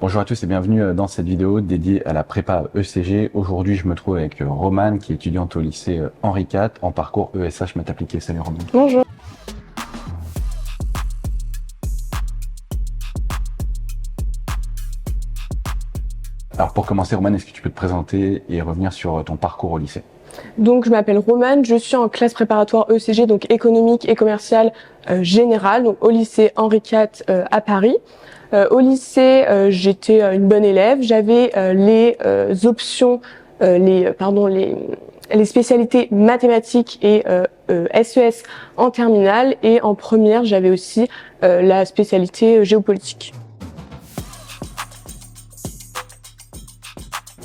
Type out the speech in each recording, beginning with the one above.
Bonjour à tous et bienvenue dans cette vidéo dédiée à la prépa ECG. Aujourd'hui, je me trouve avec Romane qui est étudiante au lycée Henri IV en parcours ESH maths appliquées. Salut Romane. Bonjour. Alors pour commencer, Romane, est-ce que tu peux te présenter et revenir sur ton parcours au lycée? Donc je m'appelle Romane, je suis en classe préparatoire ECG, donc économique et commerciale générale, donc au lycée Henri IV à Paris. Au lycée, j'étais une bonne élève, j'avais les options, les spécialités mathématiques et SES en terminale, et en première, j'avais aussi la spécialité géopolitique.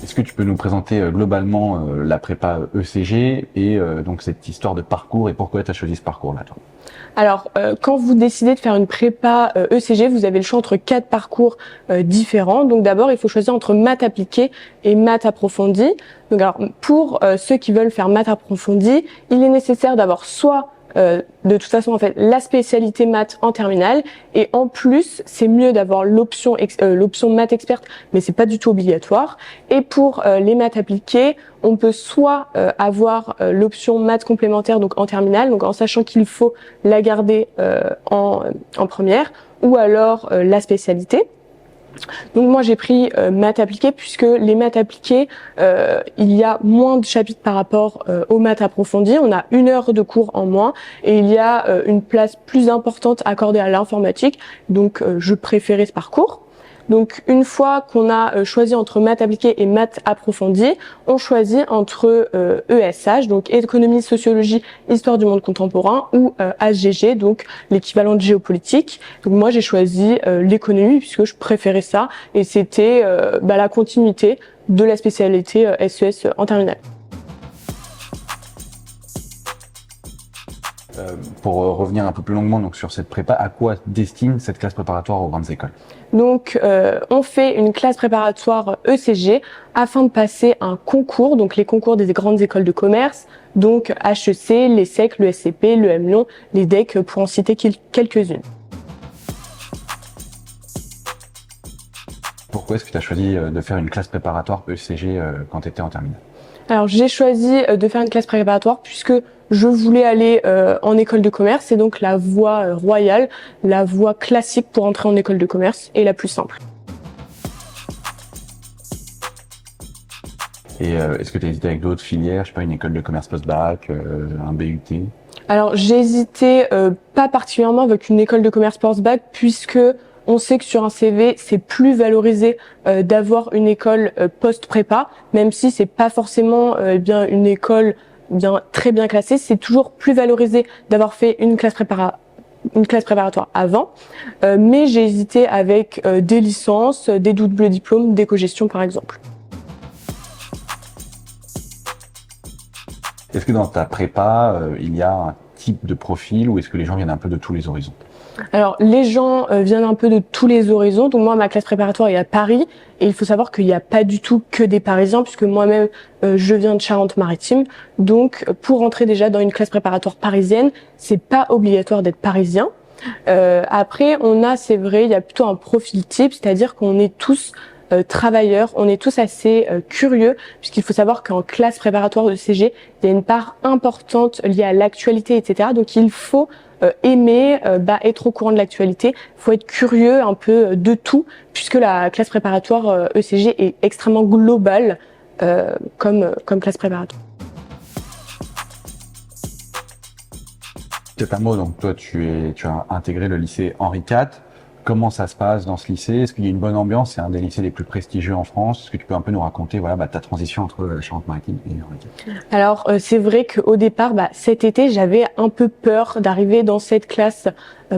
Est-ce que tu peux nous présenter globalement la prépa ECG et donc cette histoire de parcours et pourquoi tu as choisi ce parcours-là, toi? Alors, quand vous décidez de faire une prépa ECG, vous avez le choix entre 4 parcours différents. Donc d'abord, il faut choisir entre maths appliquées et maths approfondies. Donc alors, pour ceux qui veulent faire maths approfondies, il est nécessaire d'avoir soit de toute façon en fait la spécialité maths en terminale, et en plus c'est mieux d'avoir l'option maths experte, mais c'est pas du tout obligatoire. Et pour les maths appliquées, on peut soit avoir l'option maths complémentaire, donc en terminale, donc en sachant qu'il faut la garder en première, ou alors la spécialité. Donc moi j'ai pris maths appliquées, puisque les maths appliquées, il y a moins de chapitres par rapport aux maths approfondies. On a 1 heure de cours en moins et il y a une place plus importante accordée à l'informatique. Donc je préférais ce parcours. Donc une fois qu'on a choisi entre maths appliquées et maths approfondies, on choisit entre ESH, donc économie, sociologie, histoire du monde contemporain, ou HGG, donc l'équivalent de géopolitique. Donc moi j'ai choisi l'économie puisque je préférais ça, et c'était la continuité de la spécialité SES en terminale. Pour revenir un peu plus longuement donc sur cette prépa, à quoi destine cette classe préparatoire aux grandes écoles? Donc, on fait une classe préparatoire ECG afin de passer un concours, donc les concours des grandes écoles de commerce, donc HEC, l'ESSEC, le SCP, le M Lyon, les DEC, pour en citer quelques-unes. Pourquoi est-ce que tu as choisi de faire une classe préparatoire ECG quand tu étais en terminale? Alors, j'ai choisi de faire une classe préparatoire puisque je voulais aller en école de commerce, et donc la voie royale, la voie classique pour entrer en école de commerce, est la plus simple. Et est-ce que tu as hésité avec d'autres filières, je sais pas, une école de commerce post-bac, un BUT? Alors j'ai hésité pas particulièrement avec une école de commerce post-bac, puisque on sait que sur un CV c'est plus valorisé d'avoir une école post-prépa, même si c'est pas forcément bien une école très bien classée, c'est toujours plus valorisé d'avoir fait une classe préparatoire avant. Mais j'ai hésité avec des licences, des doubles diplômes d'éco-gestion par exemple. Est-ce que dans ta prépa, il y a un type de profil ou est-ce que les gens viennent un peu de tous les horizons? Alors, les gens viennent un peu de tous les horizons. Donc moi, ma classe préparatoire est à Paris, et il faut savoir qu'il n'y a pas du tout que des Parisiens, puisque moi-même, je viens de Charente-Maritime. Donc, pour entrer déjà dans une classe préparatoire parisienne, c'est pas obligatoire d'être parisien. Après, c'est vrai, il y a plutôt un profil type, c'est-à-dire qu'on est tous travailleurs, on est tous assez curieux, puisqu'il faut savoir qu'en classe préparatoire de CG, il y a une part importante liée à l'actualité, etc. Donc il faut aimer être au courant de l'actualité, il faut être curieux un peu de tout, puisque la classe préparatoire ECG est extrêmement globale comme classe préparatoire. Peut-être un mot, donc toi tu as intégré le lycée Henri IV. Comment ça se passe dans ce lycée? Est-ce qu'il y a une bonne ambiance? C'est un des lycées les plus prestigieux en France. Est-ce que tu peux un peu nous raconter ta transition entre la Charente-Maritime et Henri IV? Alors c'est vrai qu'au départ, cet été, j'avais un peu peur d'arriver dans cette classe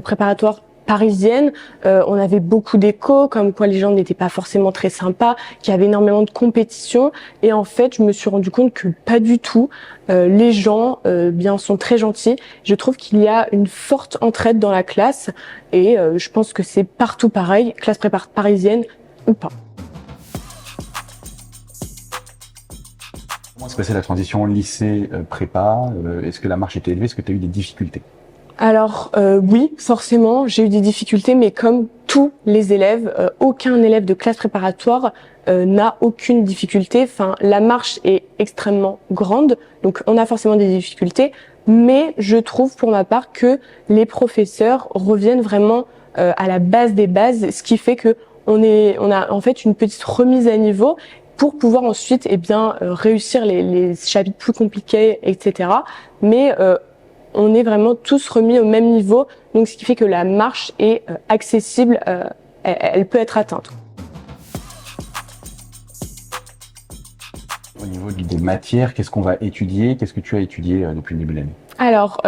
préparatoire parisienne. On avait beaucoup d'échos, comme quoi les gens n'étaient pas forcément très sympas, qu'il y avait énormément de compétition, et en fait je me suis rendu compte que pas du tout. Les gens sont très gentils. Je trouve qu'il y a une forte entraide dans la classe, et je pense que c'est partout pareil, classe prépa parisienne ou pas. Comment s'est passée la transition lycée prépa? Est-ce que la marche était élevée? Est-ce que tu as eu des difficultés? Alors oui, forcément, j'ai eu des difficultés, mais comme tous les élèves, aucun élève de classe préparatoire n'a aucune difficulté. Enfin, la marche est extrêmement grande, donc on a forcément des difficultés, mais je trouve pour ma part que les professeurs reviennent vraiment à la base des bases, ce qui fait que on a en fait une petite remise à niveau pour pouvoir ensuite réussir les chapitres plus compliqués, etc. Mais on est vraiment tous remis au même niveau, donc ce qui fait que la marche est accessible, elle peut être atteinte. Au niveau des matières, qu'est-ce qu'on va étudier? Qu'est-ce que tu as étudié depuis le début de l'année? Alors,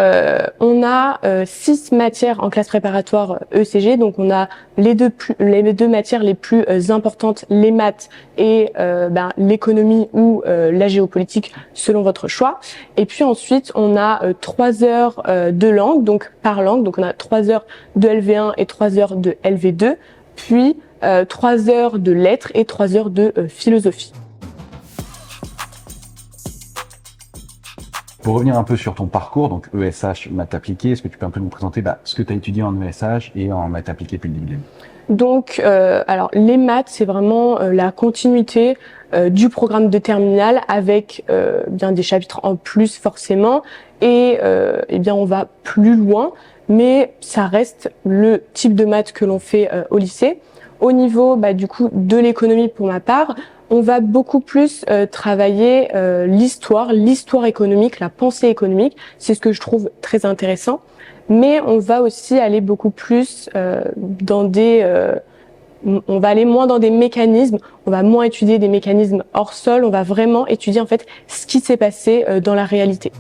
on a 6 matières en classe préparatoire ECG, donc on a les deux matières les plus importantes, les maths et l'économie ou la géopolitique selon votre choix. Et puis ensuite, on a 3 heures de langue, donc par langue, donc on a 3 heures de LV1 et 3 heures de LV2, puis 3 heures de lettres et 3 heures de philosophie. Pour revenir un peu sur ton parcours, donc ESH, maths appliquées, est-ce que tu peux un peu nous présenter ce que tu as étudié en ESH et en maths appliquées depuis le début de l'année? Donc, alors les maths, c'est vraiment la continuité du programme de terminale avec bien des chapitres en plus forcément, et on va plus loin, mais ça reste le type de maths que l'on fait au lycée. Au niveau du coup de l'économie pour ma part, on va beaucoup plus travailler l'histoire économique, la pensée économique. C'est ce que je trouve très intéressant. Mais on va aussi aller beaucoup plus on va aller moins dans des mécanismes, on va moins étudier des mécanismes hors sol, on va vraiment étudier en fait ce qui s'est passé dans la réalité.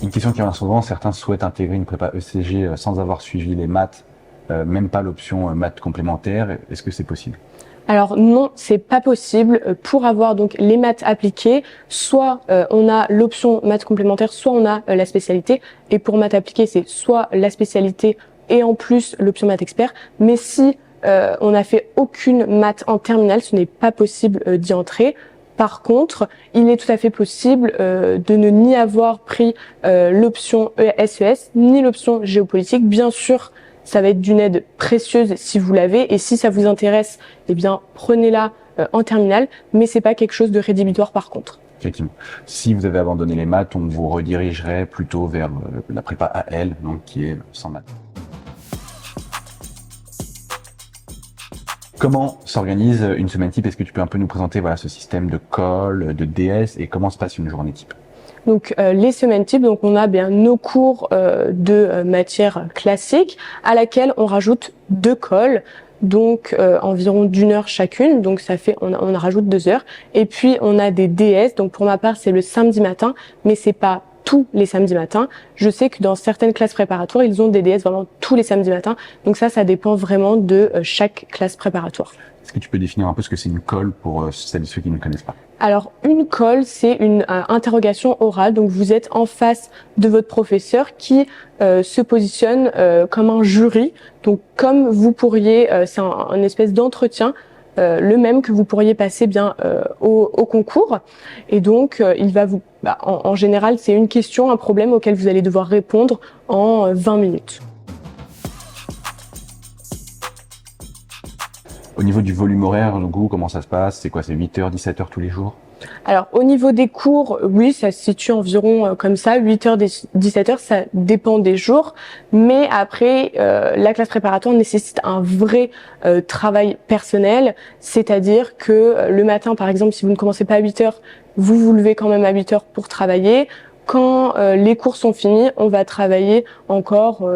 Une question qui revient souvent, certains souhaitent intégrer une prépa ECG sans avoir suivi les maths, même pas l'option maths complémentaires. Est-ce que c'est possible? Alors non, c'est pas possible. Pour avoir donc les maths appliquées, soit on a l'option maths complémentaires, soit on a la spécialité. Et pour maths appliquées, c'est soit la spécialité et en plus l'option maths expert. Mais si on n'a fait aucune maths en terminale, ce n'est pas possible d'y entrer. Par contre, il est tout à fait possible de ne ni avoir pris l'option SES ni l'option géopolitique. Bien sûr, ça va être d'une aide précieuse si vous l'avez, et si ça vous intéresse, prenez-la en terminale, mais c'est pas quelque chose de rédhibitoire par contre. Effectivement. Si vous avez abandonné les maths, on vous redirigerait plutôt vers la prépa AL, donc qui est sans maths. Comment s'organise une semaine type? Est-ce que tu peux un peu nous présenter ce système de colle, de DS, et comment se passe une journée type? Donc les semaines types, donc on a bien nos cours de matière classique à laquelle on rajoute 2 colles, donc environ d'1 heure chacune, donc ça fait on rajoute 2 heures. Et puis on a des DS, donc pour ma part c'est le samedi matin, mais c'est pas tous les samedis matins. Je sais que dans certaines classes préparatoires, ils ont des DS vraiment tous les samedis matins. Donc ça dépend vraiment de chaque classe préparatoire. Est-ce que tu peux définir un peu ce que c'est une colle pour celles et ceux qui ne connaissent pas? Alors, une colle, c'est une interrogation orale. Donc, vous êtes en face de votre professeur qui se positionne comme un jury. Donc, comme vous pourriez, c'est un espèce d'entretien, le même que vous pourriez passer au concours. Et donc, il va vous, en général, c'est une question, un problème auquel vous allez devoir répondre en 20 minutes. Au niveau du volume horaire, du coup, comment ça se passe? C'est quoi? C'est 8h, 17h tous les jours? Alors, au niveau des cours, oui, ça se situe environ comme ça, 8h, 17h, ça dépend des jours. Mais après, la classe préparatoire nécessite un vrai travail personnel, c'est-à-dire que le matin, par exemple, si vous ne commencez pas à 8h, vous vous levez quand même à 8h pour travailler. Quand les cours sont finis, on va travailler encore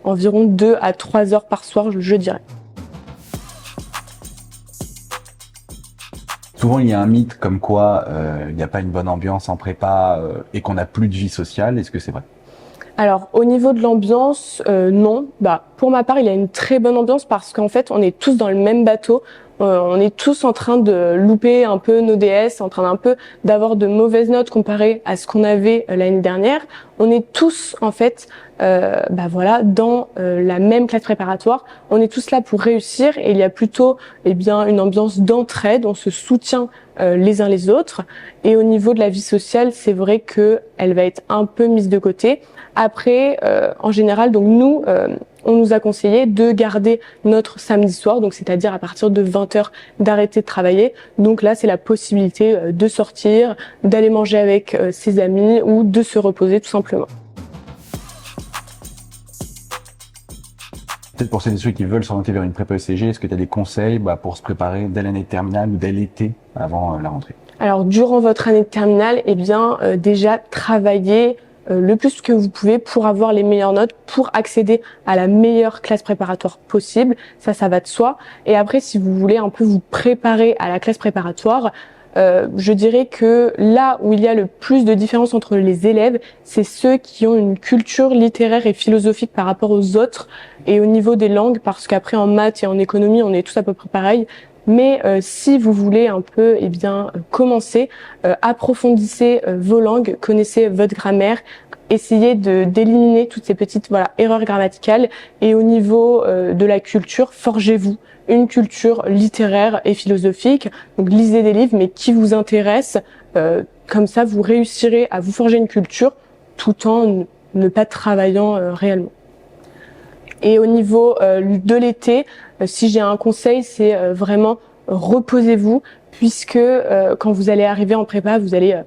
environ 2 à 3 heures par soir, je dirais. Souvent, il y a un mythe comme quoi il n'y a pas une bonne ambiance en prépa et qu'on n'a plus de vie sociale. Est-ce que c'est vrai? Alors, au niveau de l'ambiance, non. pour ma part, il y a une très bonne ambiance parce qu'en fait, on est tous dans le même bateau. On est tous en train de louper un peu nos DS, en train d'un peu d'avoir de mauvaises notes comparées à ce qu'on avait l'année dernière. On est tous en fait, dans la même classe préparatoire. On est tous là pour réussir et il y a plutôt, une ambiance d'entraide. On se soutient les uns les autres. Et au niveau de la vie sociale, c'est vrai que elle va être un peu mise de côté. Après, en général, donc nous. On nous a conseillé de garder notre samedi soir, donc c'est-à-dire à partir de 20h d'arrêter de travailler. Donc là, c'est la possibilité de sortir, d'aller manger avec ses amis ou de se reposer tout simplement. Peut-être pour celles et ceux qui veulent s'orienter vers une prépa ECG, est-ce que tu as des conseils pour se préparer dès l'année de terminale ou dès l'été avant la rentrée? Alors durant votre année de terminale, déjà travaillez le plus que vous pouvez pour avoir les meilleures notes, pour accéder à la meilleure classe préparatoire possible. Ça va de soi. Et après, si vous voulez un peu vous préparer à la classe préparatoire, je dirais que là où il y a le plus de différence entre les élèves, c'est ceux qui ont une culture littéraire et philosophique par rapport aux autres et au niveau des langues, parce qu'après en maths et en économie, on est tous à peu près pareils. Mais si vous voulez un peu commencer, approfondissez vos langues, connaissez votre grammaire, essayez d'éliminer toutes ces petites erreurs grammaticales et au niveau de la culture, forgez-vous une culture littéraire et philosophique. Donc lisez des livres mais qui vous intéressent, comme ça vous réussirez à vous forger une culture tout en ne pas travaillant réellement. Et au niveau de l'été, si j'ai un conseil, c'est vraiment reposez-vous, puisque quand vous allez arriver en prépa, vous allez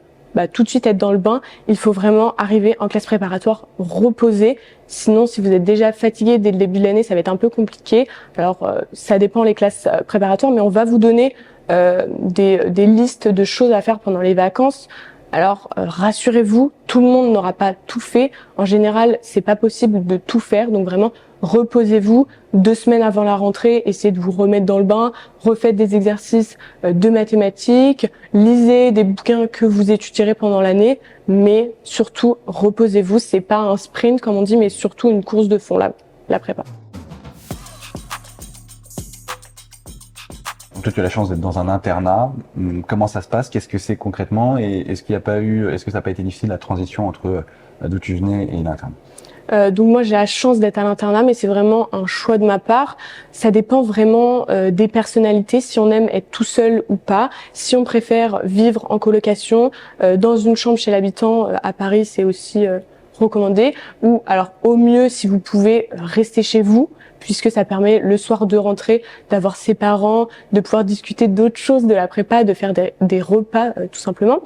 tout de suite être dans le bain. Il faut vraiment arriver en classe préparatoire reposé. Sinon, si vous êtes déjà fatigué dès le début de l'année, ça va être un peu compliqué. Alors, ça dépend les classes préparatoires, mais on va vous donner des listes de choses à faire pendant les vacances. Alors rassurez-vous, tout le monde n'aura pas tout fait. En général, c'est pas possible de tout faire, donc vraiment reposez-vous. 2 semaines avant la rentrée, essayez de vous remettre dans le bain, refaites des exercices de mathématiques, lisez des bouquins que vous étudierez pendant l'année, mais surtout reposez-vous. C'est pas un sprint comme on dit, mais surtout une course de fond la prépa. Toi, tu as la chance d'être dans un internat. Comment ça se passe? Qu'est-ce que c'est concrètement? Et est-ce que ça n'a pas été difficile la transition entre d'où tu venais et l'internat? Donc moi j'ai la chance d'être à l'internat, mais c'est vraiment un choix de ma part. Ça dépend vraiment des personnalités, si on aime être tout seul ou pas. Si on préfère vivre en colocation, dans une chambre chez l'habitant à Paris, c'est aussi recommandé. Ou alors au mieux, si vous pouvez rester chez vous, puisque ça permet le soir de rentrer, d'avoir ses parents, de pouvoir discuter d'autres choses de la prépa, de faire des repas tout simplement.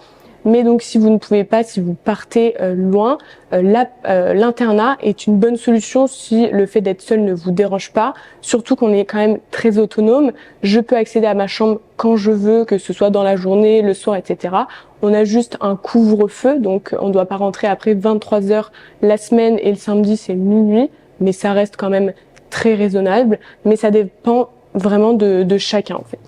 Mais donc si vous ne pouvez pas, si vous partez loin, l'internat est une bonne solution si le fait d'être seul ne vous dérange pas, surtout qu'on est quand même très autonome. Je peux accéder à ma chambre quand je veux, que ce soit dans la journée, le soir, etc. On a juste un couvre-feu, donc on ne doit pas rentrer après 23h la semaine et le samedi c'est minuit, mais ça reste quand même très raisonnable, mais ça dépend vraiment de chacun en fait.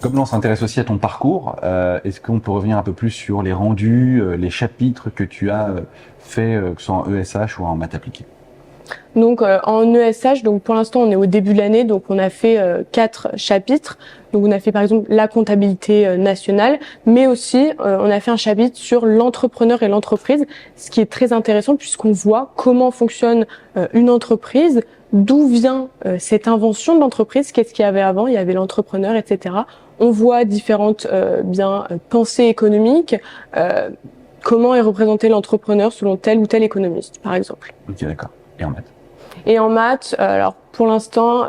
Comme là, on s'intéresse aussi à ton parcours, est-ce qu'on peut revenir un peu plus sur les rendus, les chapitres que tu as fait, que ce soit en ESH ou en maths appliquée? Donc en ESH, donc pour l'instant on est au début de l'année, donc on a fait 4 chapitres. Donc on a fait par exemple la comptabilité nationale, mais aussi on a fait un chapitre sur l'entrepreneur et l'entreprise, ce qui est très intéressant puisqu'on voit comment fonctionne une entreprise, d'où vient cette invention de l'entreprise, qu'est-ce qu'il y avait avant, il y avait l'entrepreneur, etc. On voit différentes pensées économiques, comment est représenté l'entrepreneur selon tel ou tel économiste, par exemple. Ok, d'accord. Et en maths? Et en maths, alors pour l'instant,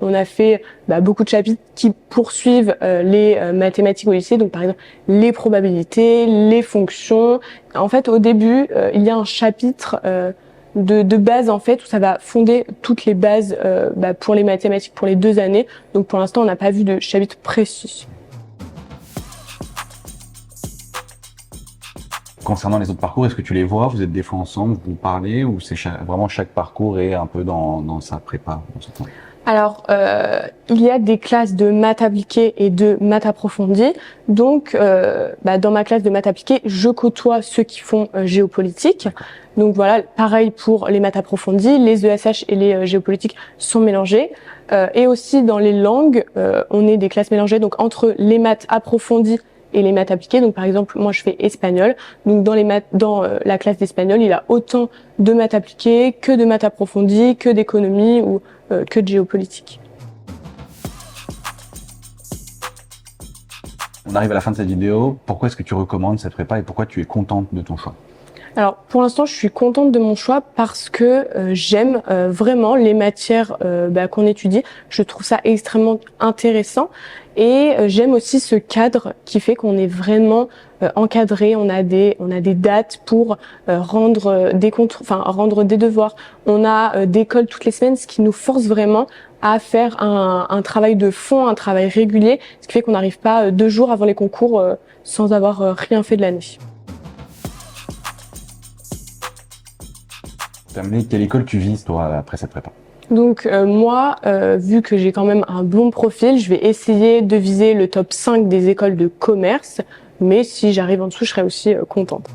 on a fait beaucoup de chapitres qui poursuivent les mathématiques au lycée. Donc par exemple, les probabilités, les fonctions. En fait, au début, il y a un chapitre de base en fait où ça va fonder toutes les bases pour les mathématiques pour les 2 années. Donc pour l'instant, on n'a pas vu de chapitre précis. Concernant les autres parcours, est-ce que tu les vois? Vous êtes des fois ensemble, vous parlez, ou c'est vraiment chaque parcours est un peu dans sa prépa, dans son temps? Alors, il y a des classes de maths appliquées et de maths approfondies. Donc, dans ma classe de maths appliquées, je côtoie ceux qui font géopolitique. Donc voilà, pareil pour les maths approfondies, les ESH et les géopolitiques sont mélangés. Et aussi dans les langues, on est des classes mélangées, donc entre les maths approfondies et les maths appliquées. Donc par exemple, moi je fais espagnol. Donc dans la classe d'espagnol, il y a autant de maths appliquées que de maths approfondies, que d'économie ou que de géopolitique. On arrive à la fin de cette vidéo. Pourquoi est-ce que tu recommandes cette prépa et pourquoi tu es contente de ton choix? Alors pour l'instant, je suis contente de mon choix parce que j'aime vraiment les matières qu'on étudie. Je trouve ça extrêmement intéressant et j'aime aussi ce cadre qui fait qu'on est vraiment encadré. On a des dates pour rendre des comptes, rendre des devoirs. On a des cols toutes les semaines, ce qui nous force vraiment à faire un travail de fond, un travail régulier, ce qui fait qu'on n'arrive pas 2 jours avant les concours sans avoir rien fait de l'année. Terminé, quelle école tu vises toi après cette prépa? Donc moi, vu que j'ai quand même un bon profil, je vais essayer de viser le top 5 des écoles de commerce, mais si j'arrive en dessous, je serai aussi contente.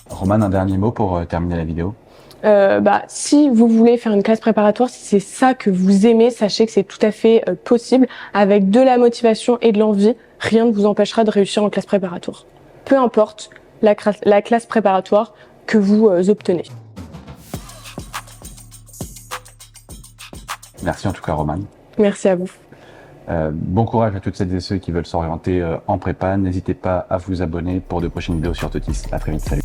Romane, un dernier mot pour terminer la vidéo? Si vous voulez faire une classe préparatoire, si c'est ça que vous aimez, sachez que c'est tout à fait possible. Avec de la motivation et de l'envie, rien ne vous empêchera de réussir en classe préparatoire. Peu importe la classe préparatoire que vous obtenez. Merci en tout cas, Romane. Merci à vous. Bon courage à toutes celles et ceux qui veulent s'orienter en prépa. N'hésitez pas à vous abonner pour de prochaines vidéos sur Totis. À très vite, salut.